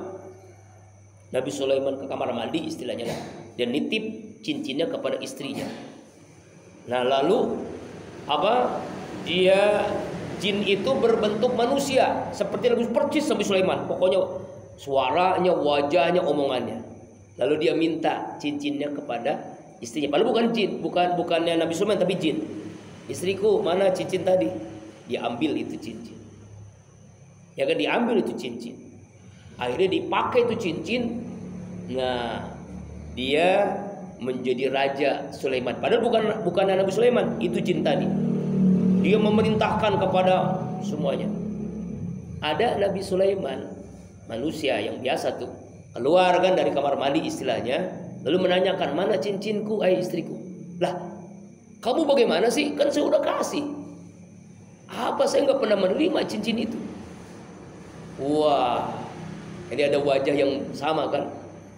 Nabi Sulaiman ke kamar mandi istilahnya lah, dan nitip cincinnya kepada istrinya. Nah lalu dia jin itu berbentuk manusia seperti persis Nabi Sulaiman. Pokoknya suaranya, wajahnya, omongannya. Lalu dia minta cincinnya kepada istrinya. Padahal bukan jin, bukannya Nabi Sulaiman tapi jin. Istriku, mana cincin tadi? Dia ambil itu cincin. Ya kan, diambil itu cincin. Akhirnya dipakai itu cincin. Nah, dia menjadi raja Sulaiman. Padahal bukan Nabi Sulaiman, itu jin tadi. Dia memerintahkan kepada semuanya. Ada Nabi Sulaiman, manusia yang biasa tuh, keluar kan dari kamar mandi istilahnya, lalu menanyakan, mana cincinku, istriku? Lah, kamu bagaimana sih? Kan saya udah kasih. Apa saya nggak pernah menerima cincin itu? Wah, ini ada wajah yang sama kan?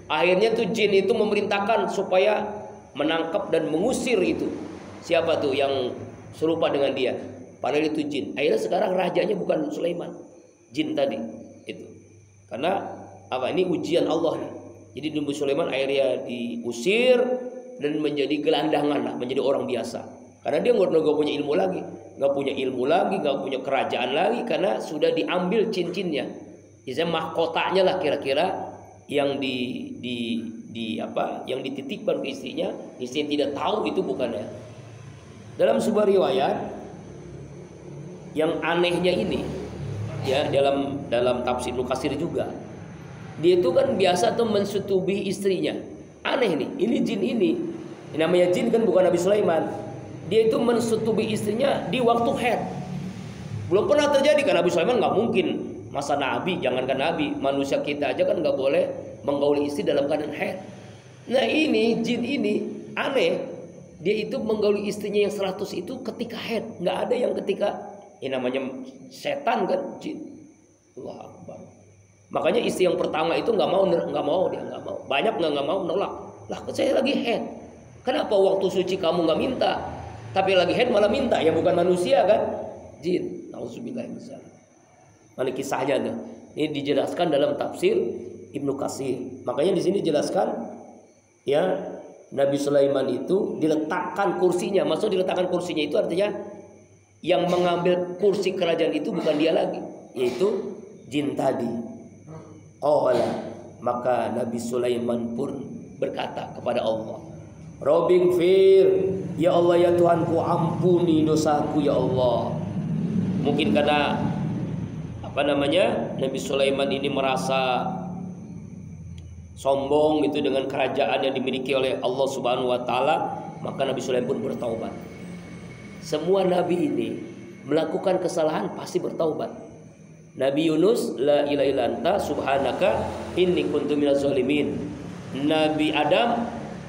Akhirnya tuh jin itu memerintahkan supaya menangkap dan mengusir itu. Siapa tuh yang serupa dengan dia? Padahal itu jin. Akhirnya sekarang rajanya bukan Sulaiman, jin tadi itu. Karena ini ujian Allah nih. Jadi Nabi Sulaiman akhirnya diusir dan menjadi gelandangan lah, menjadi orang biasa. Karena dia nggak punya ilmu lagi, nggak punya kerajaan lagi, karena sudah diambil cincinnya. Misalnya mahkotanya lah kira-kira yang yang dititipkan ke istrinya tidak tahu itu bukannya. Dalam sebuah riwayat yang anehnya ini, ya dalam tafsir Ibnu Katsir juga, dia itu kan biasa tuh mensetubuhi istrinya. Aneh nih, ini jin ini namanya jin kan, bukan Nabi Sulaiman. Dia itu mensetubuhi istrinya di waktu haid. Belum pernah terjadi, karena Nabi Sulaiman nggak mungkin. Masa Nabi, jangankan Nabi, manusia kita aja kan nggak boleh menggauli istri dalam keadaan haid. Nah ini jin ini aneh, dia itu menggauli istrinya yang 100 itu ketika haid. Nggak ada yang ketika, namanya setan kan, jin. Allahu Akbar. Makanya istri yang pertama itu nggak mau, banyak nggak mau, nolak. Lah saya lagi haid, kenapa waktu suci kamu nggak minta, tapi lagi haid malah minta? Ya bukan manusia kan, jin. Nauzubillah min dzalik. Mana kisahnya tuh? Ini dijelaskan dalam tafsir Ibnu Katsir. Makanya di sini dijelaskan ya, Nabi Sulaiman itu diletakkan kursinya. Maksud diletakkan kursinya itu artinya yang mengambil kursi kerajaan itu bukan dia lagi, yaitu jin tadi. Maka Nabi Sulaiman pun berkata kepada Allah, Rabbighfir, ya Allah ya Tuhanku, ampuni dosaku ya Allah. Mungkin karena Nabi Sulaiman ini merasa sombong gitu dengan kerajaan yang dimiliki oleh Allah Subhanahu wa taala, maka Nabi Sulaiman pun bertaubat. Semua nabi ini melakukan kesalahan pasti bertaubat. Nabi Yunus, la ilaha illa anta subhanaka inni kuntu minaz zalimin. Nabi Adam,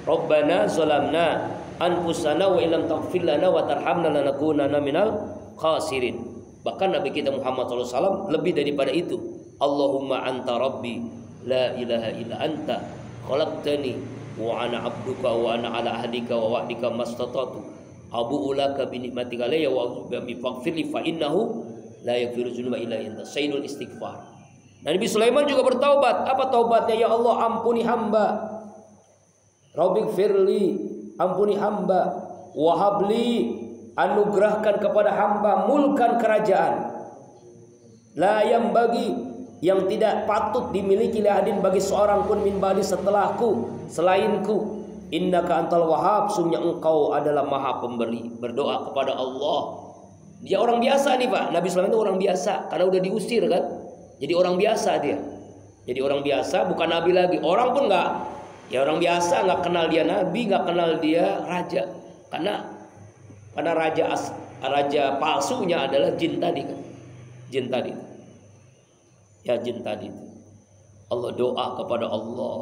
Rabbana zalamna anfusana wa illam taghfir lana wa tarhamna lanakunanna minal khasirin. Bahkan Nabi kita Muhammad SAW lebih daripada itu. Allahumma anta rabbi la ilaha illa anta khalaqtani wa ana abduka wa ana ala ahdika wa wa'dika mastata'tu abu'u laka bi ni'matika alayya wa bi faghfirli fa innahu la yaghfiru dzunuba illa anta. Sayyidul istighfar. Nabi Sulaiman juga bertaubat. Apa taubatnya? Ya Allah, ampuni hamba. Rabbighfirli, ampuni hamba. Wahabli, anugerahkan kepada hamba mulkan kerajaan. La yang bagi, yang tidak patut dimiliki lahadin bagi seorang pun min ba'di setelahku, selainku. Innaka antal wahhab, sungguhnya engkau adalah maha pemberi. Berdoa kepada Allah. Dia orang biasa nih Pak. Nabi Sulaiman itu orang biasa karena udah diusir kan. Jadi orang biasa dia. Jadi orang biasa, bukan nabi lagi. Orang pun nggak, ya orang biasa, nggak kenal dia nabi, nggak kenal dia raja. Karena raja palsunya adalah jin tadi kan. Jin tadi. Ya jin tadi. Allah doa kepada Allah.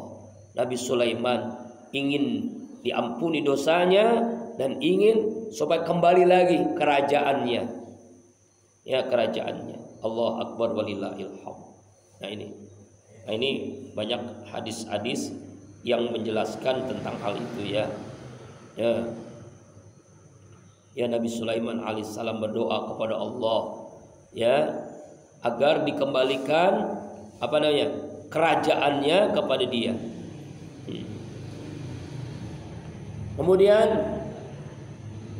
Nabi Sulaiman ingin diampuni dosanya dan ingin supaya kembali lagi kerajaannya. Ya kerajaannya. Allah Akbar walillahil hamd. Nah ini banyak hadis-hadis yang menjelaskan tentang hal itu ya. Ya Nabi Sulaiman alaihissalam berdoa kepada Allah ya agar dikembalikan kerajaannya kepada dia. Kemudian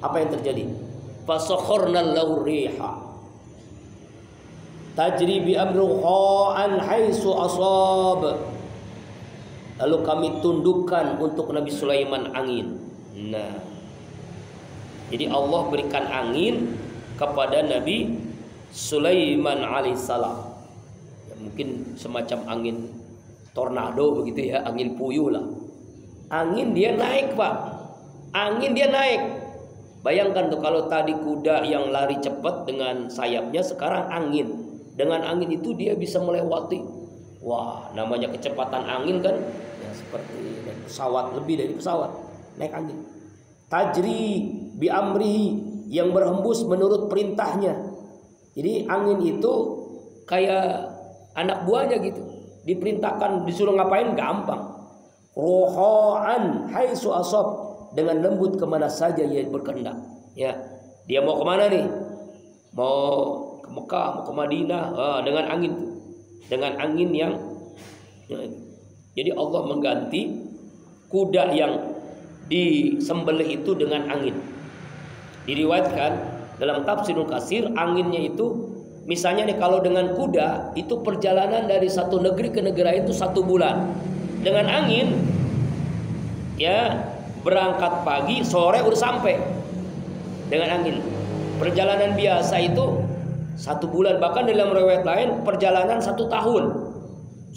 apa yang terjadi? Fasakharna lahu riha tajri bi amrihi an haitsu asab. Lalu kami tundukkan untuk Nabi Sulaiman angin. Nah, jadi Allah berikan angin kepada Nabi Sulaiman alaihissalam. Ya, mungkin semacam angin tornado begitu ya, angin puyuh lah. Angin dia naik Pak. Angin dia naik. Bayangkan tuh kalau tadi kuda yang lari cepat dengan sayapnya, sekarang angin. Dengan angin itu dia bisa melewati. Wah, namanya kecepatan angin kan ya seperti naik pesawat, lebih dari pesawat. Naik angin. Tajri bi amrihi, yang berhembus menurut perintahnya. Jadi angin itu kayak anak buahnya gitu. Diperintahkan, disuruh ngapain gampang. Rohaan haitsu asab, dengan lembut kemana saja ia berkehendak. Ya, dia mau kemana nih? Mau ke Mekah, mau ke Madinah, dengan angin tuh. Dengan angin yang jadi Allah mengganti kuda yang disembelih itu dengan angin. Diriwayatkan dalam Tafsirul Katsir, anginnya itu misalnya nih kalau dengan kuda itu perjalanan dari satu negeri ke negeri lain itu 1 bulan. Dengan angin ya berangkat pagi, sore udah sampai. Dengan angin. Perjalanan biasa itu 1 bulan, bahkan dalam riwayat lain perjalanan 1 tahun.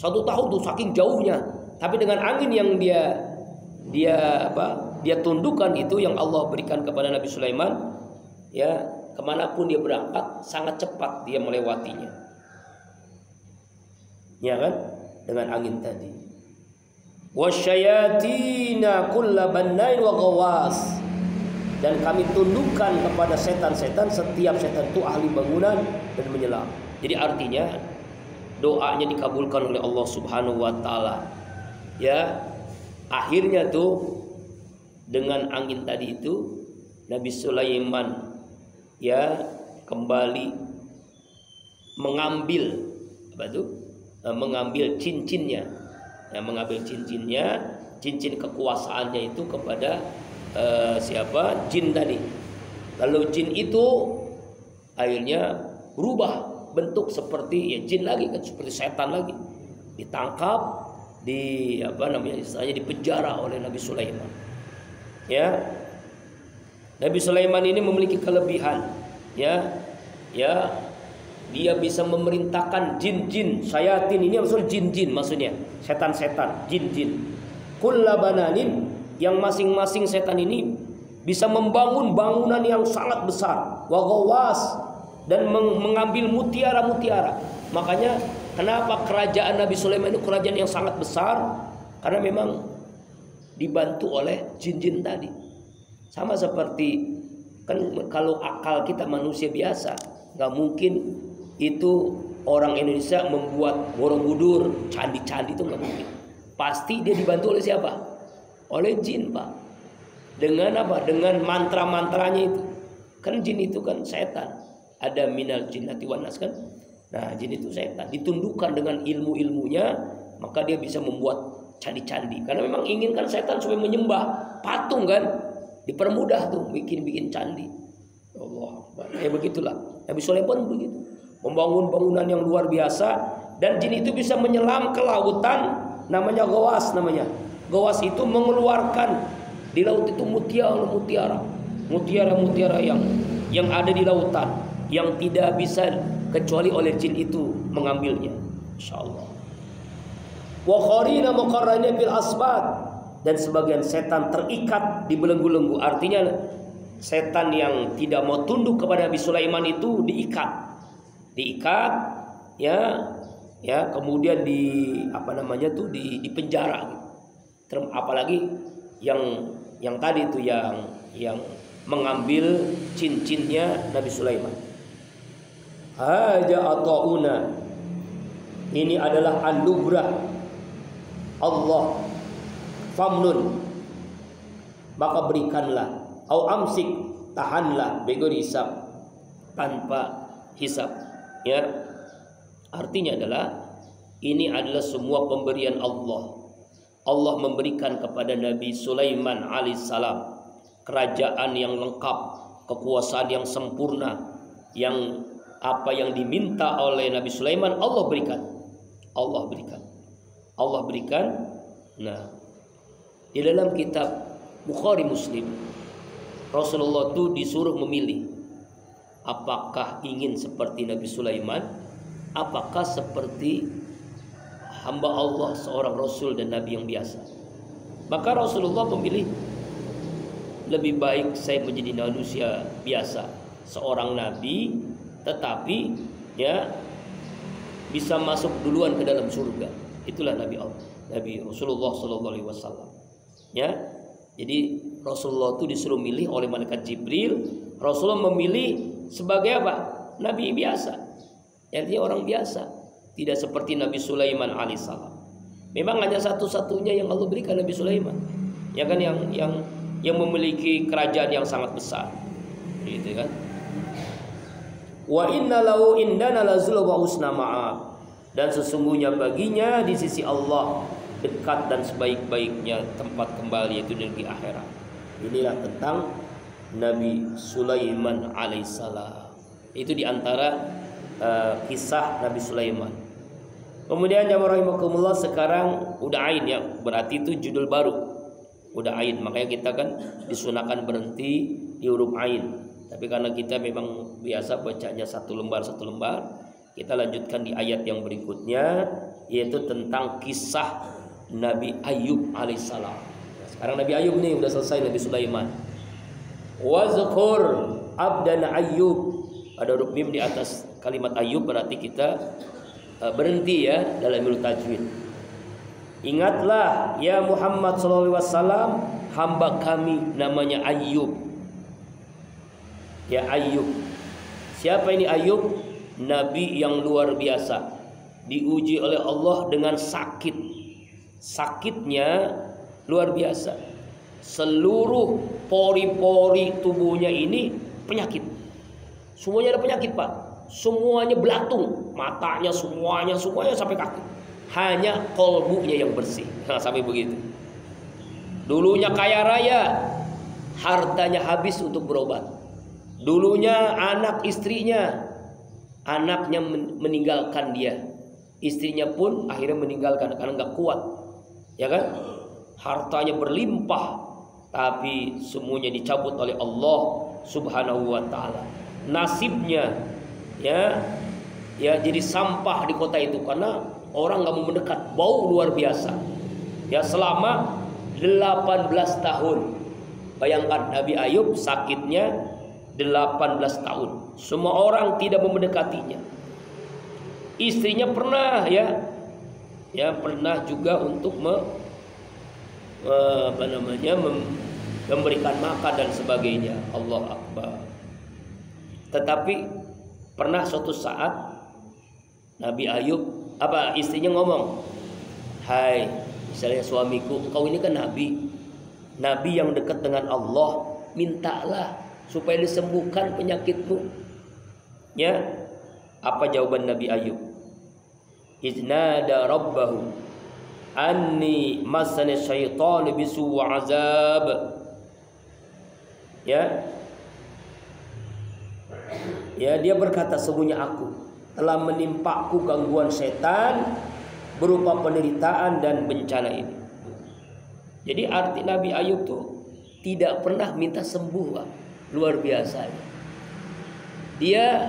1 tahun tuh saking jauhnya. Tapi dengan angin yang dia tundukkan itu, yang Allah berikan kepada Nabi Sulaiman, ya kemanapun dia berangkat sangat cepat dia melewatinya. Ya kan? Dengan angin tadi. Wasyayatina kulla bannain wa ghawas, dan kami tundukkan kepada setan-setan, setiap setan itu ahli bangunan dan menyelam. Jadi artinya doanya dikabulkan oleh Allah Subhanahu wa taala. Ya, akhirnya tuh dengan angin tadi itu Nabi Sulaiman ya kembali mengambil mengambil cincinnya. Ya, mengambil cincinnya, cincin kekuasaannya itu kepada siapa? Jin tadi. Lalu jin itu akhirnya berubah bentuk seperti ya jin lagi kan, seperti setan lagi. Ditangkap, istilahnya dipenjara oleh Nabi Sulaiman. Ya, Nabi Sulaiman ini memiliki kelebihan, ya, ya, dia bisa memerintahkan jin-jin, syayatin, ini maksudnya jin-jin, maksudnya setan-setan, jin-jin. Kullabananin, yang masing-masing setan ini bisa membangun bangunan yang sangat besar, wagawas, dan mengambil mutiara-mutiara. Makanya kenapa kerajaan Nabi Sulaiman itu kerajaan yang sangat besar? Karena memang dibantu oleh jin-jin tadi. Sama seperti kan kalau akal kita manusia biasa, nggak mungkin itu orang Indonesia membuat Borobudur, candi-candi, itu nggak mungkin. Pasti dia dibantu oleh siapa? Oleh jin, Pak. Dengan apa? Dengan mantra-mantranya itu. Kan jin itu kan setan. Ada minal jinnati wan nas kan. Nah, jin itu setan. Ditundukkan dengan ilmu-ilmunya, maka dia bisa membuat candi-candi. Karena memang inginkan setan supaya menyembah patung kan. Dipermudah tuh bikin-bikin candi. Allah, ya begitulah. Nabi Sulaiman begitu. Membangun bangunan yang luar biasa, dan jin itu bisa menyelam ke lautan, namanya gawas namanya. Gawas itu mengeluarkan di laut itu mutiara-mutiara yang ada di lautan, yang tidak bisa kecuali oleh jin itu mengambilnya. Insyaallah. Wa qarina muqarrana bil asbat, dan sebagian setan terikat di belenggu-belenggu. Artinya setan yang tidak mau tunduk kepada Nabi Sulaiman itu diikat, ya, kemudian di penjara. Apalagi yang tadi itu yang mengambil cincinnya Nabi Sulaiman. Haja atauna, ini adalah anugerah Allah. Famnun, maka berikanlah. Au amsik, tahanlah. Begori hisab, tanpa hisab. Ya, artinya adalah ini adalah semua pemberian Allah. Allah memberikan kepada Nabi Sulaiman alaihissalam kerajaan yang lengkap, kekuasaan yang sempurna, yang apa yang diminta oleh Nabi Sulaiman Allah berikan. Nah, di dalam kitab Bukhari Muslim, Rasulullah itu disuruh memilih, apakah ingin seperti Nabi Sulaiman, apakah seperti hamba Allah, seorang Rasul dan Nabi yang biasa. Maka Rasulullah memilih, lebih baik saya menjadi manusia biasa, seorang Nabi, tetapi ya bisa masuk duluan ke dalam surga. Itulah Nabi Allah, Nabi Rasulullah SAW. Ya, jadi Rasulullah itu disuruh milih oleh malaikat Jibril. Rasulullah memilih sebagai apa? Nabi biasa. Artinya orang biasa, tidak seperti Nabi Sulaiman alaihissalam. Memang hanya satu-satunya yang Allah berikan Nabi Sulaiman, ya kan, yang memiliki kerajaan yang sangat besar, gitu kan. Wa inna lahu indana lazul wa husna ma'ab, dan sesungguhnya baginya di sisi Allah dekat dan sebaik-baiknya tempat kembali, yaitu negeri akhirat. Inilah tentang Nabi Sulaiman alaihissalam. Itu diantara kisah Nabi Sulaiman. Kemudian jamaah rahimakumullah, sekarang udah ain ya, berarti itu judul baru. Udah ain, makanya kita kan disunahkan berhenti di huruf ain. Tapi karena kita memang biasa bacanya satu lembar, kita lanjutkan di ayat yang berikutnya, yaitu tentang kisah Nabi Ayub alaihissalam. Sekarang Nabi Ayub nih udah selesai, Nabi Sulaiman. Wazkur abdana Ayub, ada huruf mim di atas kalimat Ayub, berarti kita berhenti ya dalam ilmu tajwid. Ingatlah ya Muhammad SAW, hamba kami namanya Ayub. Ya Ayub. Siapa ini Ayub? Nabi yang luar biasa, diuji oleh Allah dengan sakit. Sakitnya luar biasa. Seluruh pori-pori tubuhnya ini penyakit. Semuanya ada penyakit, Pak. Semuanya belatung, matanya semuanya sampai kaki. Hanya kolbunya yang bersih. Nah, sampai begitu. Dulunya kaya raya, hartanya habis untuk berobat. Dulunya anak istrinya, anaknya meninggalkan dia, istrinya pun akhirnya meninggalkan karena nggak kuat, ya kan? Hartanya berlimpah, tapi semuanya dicabut oleh Allah Subhanahu wa taala. Nasibnya ya jadi sampah di kota itu karena orang nggak mau mendekat, bau luar biasa. Ya selama 18 tahun. Bayangkan Nabi Ayub sakitnya 18 tahun. Semua orang tidak mau mendekatinya. Istrinya pernah pernah juga untuk memberikan makan dan sebagainya. Allah Akbar. Tetapi pernah suatu saat Nabi Ayub istrinya ngomong, "Hai, misalnya suamiku, engkau ini kan nabi yang dekat dengan Allah, mintalah supaya disembuhkan penyakitmu." Ya, apa jawaban Nabi Ayub? Iznada rabbahu anni masani syaitan bisu wa azab. Ya, dia berkata, sesungguhnya aku telah menimpaku gangguan setan berupa penderitaan dan bencana ini. Jadi arti Nabi Ayub tuh tidak pernah minta sembuh, Pak. Luar biasa. Dia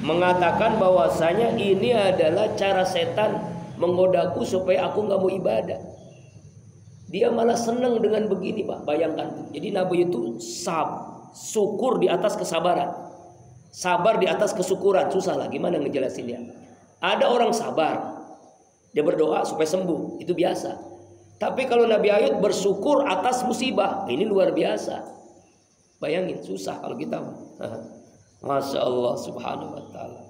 mengatakan bahwasanya ini adalah cara setan menggodaku supaya aku nggak mau ibadah. Dia malah senang dengan begini, Pak. Bayangkan. Jadi Nabi itu syukur di atas kesabaran, sabar di atas kesyukuran. Susah lah gimana ngejelasinnya. Ada orang sabar, dia berdoa supaya sembuh, itu biasa. Tapi kalau Nabi Ayub bersyukur atas musibah, ini luar biasa. Bayangin, susah kalau kita. Masya Allah subhanahu wa ta'ala.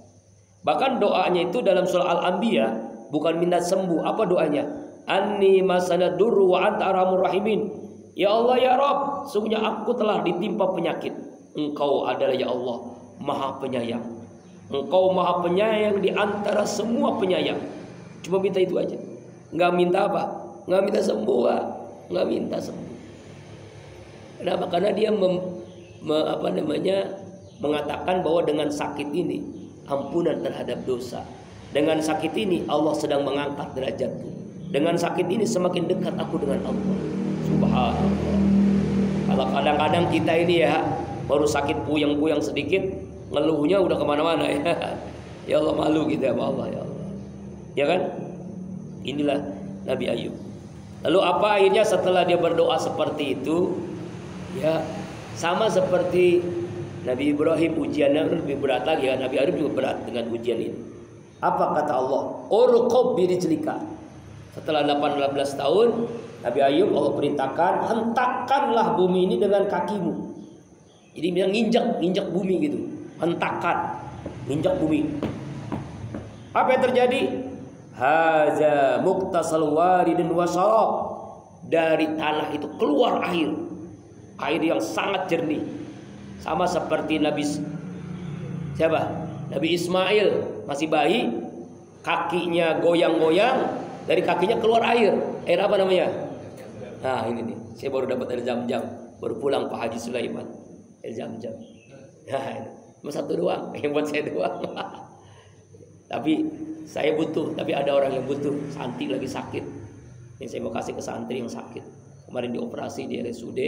Bahkan doanya itu dalam surah Al-Anbiya bukan minta sembuh. Apa doanya? Anni masana durru wa anta arhamur rahimin. Ya Allah ya Rabb, sungguhnya aku telah ditimpa penyakit. Engkau adalah ya Allah Maha Penyayang. Engkau Maha Penyayang di antara semua penyayang. Cuma minta itu aja. Enggak minta apa? Enggak minta sembuh, Pak. Enggak minta sembuh. Kenapa? Karena dia mengatakan bahwa dengan sakit ini ampunan terhadap dosa. Dengan sakit ini Allah sedang mengangkat derajatku. Dengan sakit ini semakin dekat aku dengan Allah. Subhanallah. Kalau kadang-kadang kita ini baru sakit puyeng-puyeng sedikit, ngeluhnya udah kemana-mana ya. Ya Allah, malu kita sama Allah ya Allah. Ya kan? Inilah Nabi Ayub. Lalu apa akhirnya setelah dia berdoa seperti itu? Ya, sama seperti Nabi Ibrahim, ujiannya lebih berat lagi ya. Nabi Ayub juga berat dengan ujian ini. Apa kata Allah? Urqub birijlika. Setelah 18 tahun, Nabi Ayub Allah perintahkan, hentakkanlah bumi ini dengan kakimu. Jadi bilang nginjak bumi gitu. Hentakkan, nginjak bumi. Apa yang terjadi? Haza muktasal waridun wa syarab. Dari tanah itu keluar air. Air yang sangat jernih. Sama seperti Nabi Ismail masih bayi, kakinya goyang-goyang, dari kakinya keluar air. Air apa namanya? Nah ini nih, saya baru dapat air Zam-Zam, baru pulang Pak Haji Sulaiman. Air Zam-Zam. Nah, cuma satu doang, yang buat saya doang. Tapi saya butuh, tapi ada orang yang butuh. Santri lagi sakit. Ini saya mau kasih ke santri yang sakit. Kemarin dioperasi di RSUD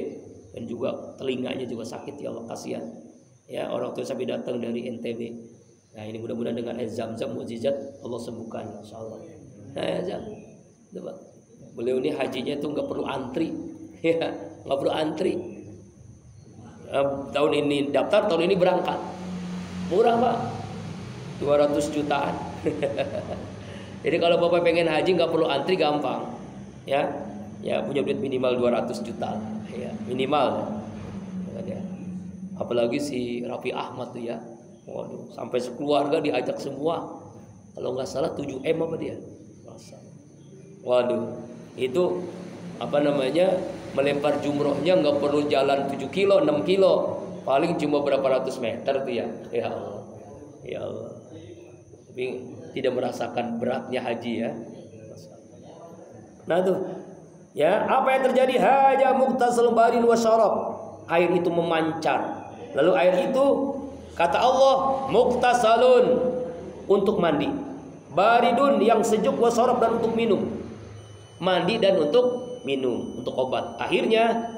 dan juga telinganya juga sakit, ya Allah kasihan. Ya, orang tua saya datang dari NTB. Nah, ini mudah-mudahan dengan air Zam-Zam mukjizat Allah sembuhkan insyaallah. Nah, ya, coba. Beliau ini hajinya itu nggak perlu antri. Ya, nggak perlu antri. Tahun ini daftar, tahun ini berangkat. Murah, Pak. 200 jutaan. Jadi kalau Bapak pengen haji nggak perlu antri, gampang. Ya, punya duit minimal 200 juta. Ya, minimal. Ya. Apalagi si Raffi Ahmad tuh ya. Waduh, sampai sekeluarga diajak semua. Kalau nggak salah 7M apa dia? Waduh, itu melempar jumrohnya nggak perlu jalan 7 kilo, 6 kilo, paling cuma berapa ratus meter tuh ya. Ya Allah, ya Allah. Tapi tidak merasakan beratnya haji ya. Nah tuh, ya apa yang terjadi? Haja muktasal barin wa syarab. Air itu memancar. Lalu air itu kata Allah muktasalun, untuk mandi. Baridun yang sejuk wa syarab, dan untuk minum. Mandi dan untuk minum, untuk obat. Akhirnya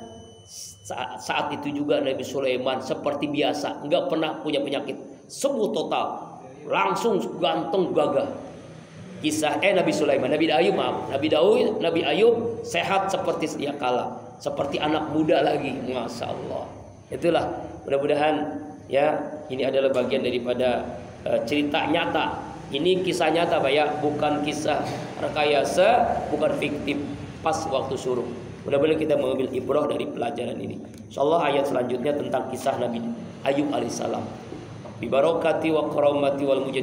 Saat itu juga Nabi Sulaiman seperti biasa, nggak pernah punya penyakit, sembuh total, langsung ganteng gagah. Kisah Nabi Sulaiman, Nabi Ayub maaf, Nabi Ayub sehat seperti sedia kala, seperti anak muda lagi, masya Allah. Itulah, mudah-mudahan ya ini adalah bagian daripada cerita nyata. Ini kisah nyata Pak ya, bukan kisah rekayasa, bukan fiktif. Pas waktu suruh. Mudah-mudahan kita mengambil ibrah dari pelajaran ini. Insyaallah ayat selanjutnya tentang kisah Nabi Ayub alaihissalam. Bi barakati wa karamati wal mujid